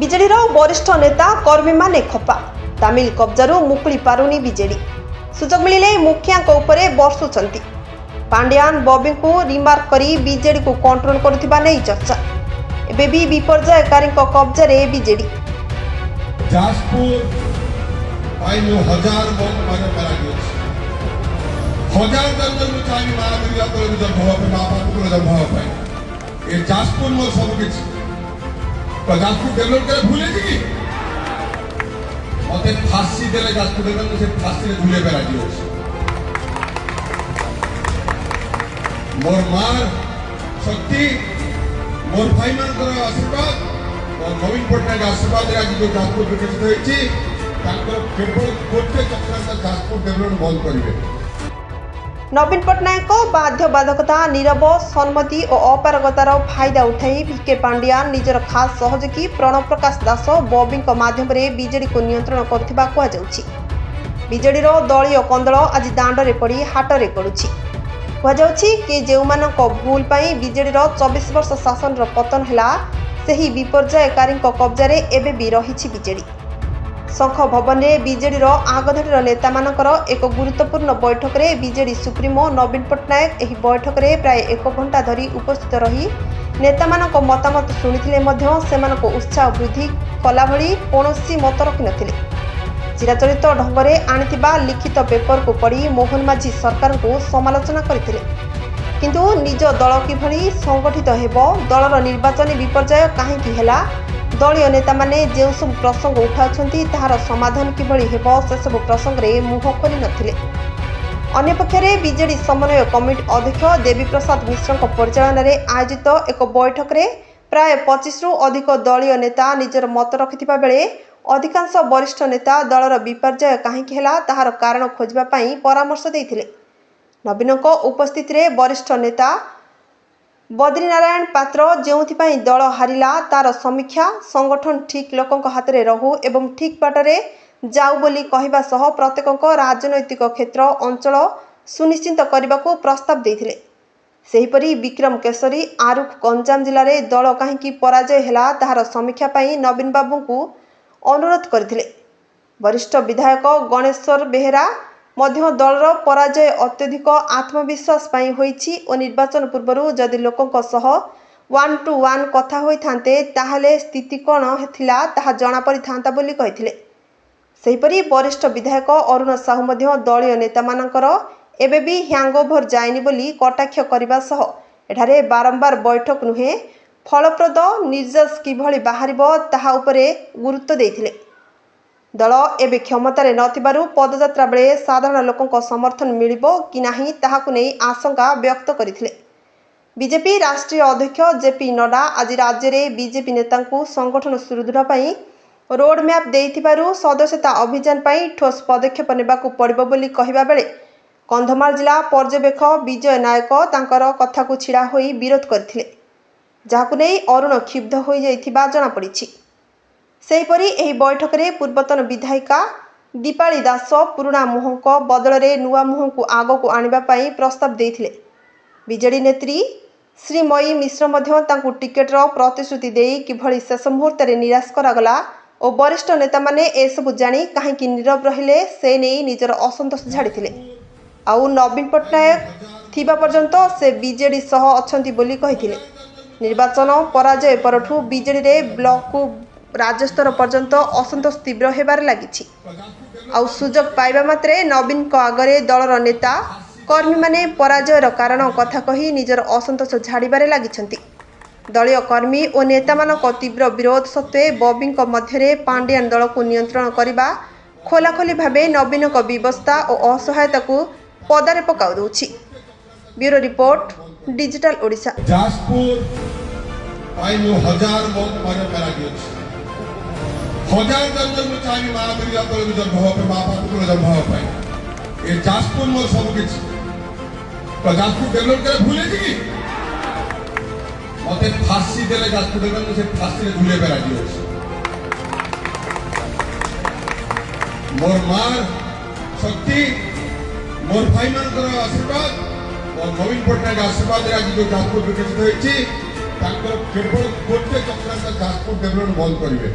ବିଜେଡିର ବରିଷ୍ଠ ନେତା କର୍ମୀ ମାନେ ଖପା ତାମିଲ କବ୍ଜାରୁ ମୁକୁଳି ପାରୁନି ବିଜେଡି ସୁଯୋଗ ମିଳିଲେ ମୁଖିଆଙ୍କ ଉପରେ ବର୍ଷୁଛନ୍ତି ପାଣ୍ଡିଆନ ବବିଙ୍କୁ ରିମାର୍କ କରି ବିଜେଡିକୁ କଣ୍ଟ୍ରୋଲ କରୁଥିବା ନେଇ ଚର୍ଚ୍ଚା ଏବେ ବି ବିପର୍ଯ୍ୟୟକାରୀଙ୍କ କବ୍ଜାରେ ବିଜେଡି जाजपुर डेवलप करे भूले जी मते फांसी देले जाजपुर डेवलप से फांसी रे झूले पे राजी होछ मोर मार शक्ति मोर भाई मान कर आशीर्वाद और नवीन पटनायक आशीर्वाद रे आज जो जाजपुर विकसित होईची तांकर केवल गोटे चक्रांत जाजपुर डेवलप बंद करिवे नवीन पटनायक बाध्यबाधकता नीरव सम्मति और अपारगतार फायदा उठाई भिके पांडियान निजर खास सहयोगी प्रणव प्रकाश दास बॉबी माध्यम बीजेडी को नियंत्रण करथिबा कुआ जाउछि बीजेडी दलीय कंदल आज दांडरे पड़ी हाटरे गड़ुछि कुआ जाउछि कि जेउमानक भूल पई बीजेडी 24 वर्ष शासन पतन हैला सेही विपर्ययकारी कब्जारे एबे भी रहिछि बीजेडी शंख भवन में बीजेडी आगधाड़ी नेता मानकर एक गुरुत्वपूर्ण बैठक में बीजेडी सुप्रीमो नवीन पटनायक एही बैठक में प्राय 1 घंटा धरी उपस्थित रही नेता मानक मतामत शुणिथिले मध्य सेमानक उत्साह वृद्धि कला भली कौनसी मत रखि नथिले चिराचरित ढंगरे आनिथिबा लिखित पेपर को पढ़ी मोहन माझी सरकार को समालोचना करथिले किंतु निज दल किभली संगठित हेबो दलर निर्वाचन विपर्यय काहेकि हेला दलीय नेता माने जो सब प्रसंग उठाउछंती ताहार समाधान किभली हेबो से सब प्रसंग रे मुह खोली नथिले अन्यपक्षरे बीजेडी समन्वय कमिटी अध्यक्ष देवी प्रसाद मिश्र परिचालन में आयोजित एक बैठक में प्राय 25 रु अधिक दलीय नेता निजर मत रखिथिबा बेले अधिकांश वरिष्ठ नेता दलर विपर्यय काहेकि हेला ताहार कारण खोजबा पई परामर्श देइथिले नवीनक उपस्थिति रे वरिष्ठ नेता बद्रीनारायण पात्र जोथिपाई दल हारिला तार समीक्षा संगठन ठीक लोकंक हाथ में रहू एवं ठीक बाटरे जाऊ बोली कहवा सह प्रत्येक राजनैतिक क्षेत्र अंचल सुनिश्चित करने को प्रस्ताव देथिले सेहीपरि विक्रम केशरी आरुख गंजाम जिले में दल कहीं पराजय हैला ताहार समीक्षा पई नवीन बाबू को अनुरोध करथिले वरिष्ठ विधायक गणेश्वर बेहेरा मध्य दलर पराजय अत्यधिक आत्मविश्वास पई होईछि और निर्वाचन पूर्व जदि लोकंक सह 1-to-1 कथा होई थांते ताहाले स्थिति कोन हेथिला ताहा जणा परि थांता बोली कहिथिले सेहीपरि वरिष्ठ विधायक अरुण साहू मध्य दलीय नेता मानकर एबे भी हैंगओवर जायनि बोली कटाक्ष करबा सह एठारे बारंबार बैठक नुहे फलप्रद निर्देश किभली बाहरिबो ताहा उपरे गुरुत्व देथिले दल एबे क्षमतार नथिबारु पदयात्रा बेले साधारण लोकंक समर्थन मिलिबो कि नाही ताहाकु नै आशंका व्यक्त करथिले बीजेपी राष्ट्रीय अध्यक्ष जेपी नड्डा आज राज्य में बीजेपी नेतांकु संगठन सुदृढ़ पई रोड मैप देइथिबारु सदस्यता अभियान पई ठोस पदक्षेप नेबाकु पड़िबो बोली कहिबा बेले कंधमाल जिला पर्यवेक्षक विजय नायक तांकर कथा को छिड़ा होई विरोध करथिले जाहाकु नै अरुण क्षुब्ध होई जाइथिबा जणा पड़िछि सेहीपरि एही बैठक में पूर्वतन विधायिका दीपाली दास पुराणा मुहंक बदल में नुआ मुहं को आग को आनिबा पई प्रस्ताव देथिले बीजेडी नेत्री श्रीमयी मिश्र मध्य तांकु टिकेटर प्रतिश्रुति देई किभली शेष मुहूर्त में निराश करागला और वरिष्ठ नेता माने एसबु जानी कहीं नीरव रहिले से नहीं निजर असंतोष झाड़िथिले आउ नवीन पटनायक थिबा पर्यंत से बीजेडी सह अछंती बोली कहिथिले निर्वाचन पराजय परठू बीजेडी रे ब्लॉक को राज्यस्तर पर्यंत असंतोष तीव्र हेबार लागिछि आउ सुजोग पाइबा मात्रे नवीन को आगरे दलर नेता कर्मी माने पराजयर कारण कथा कही निजर असंतोष झाड़िबारे लागिछंती दलीय कर्मी और नेता मानक तीव्र विरोध सत्वे बॉबी मध्य पांडियान दल को नियंत्रण करने खोलाखोली भावे नवीन व्यवस्था और असहायता को पदारे पकाउ दउछि ब्यूरो रिपोर्ट डिजिटल ओडिशा हजार जन्म में चाहे माँ दुर्गा को जन्म हो पे माँ बाप को जन्म हो पाए ये जाजपुर में सब कुछ तो जाजपुर डेवलप करे भूले जी मते फांसी देले जाजपुर डेवलप से फांसी रे झूले पे राजी होछ मोर मार शक्ति मोर भाई मान कर आशीर्वाद और नवीन पटनायक आशीर्वाद रे आज जो जाजपुर विकसित होईची तांकर केवल गोटे चक्रांत जाजपुर डेवलप बंद करिवे।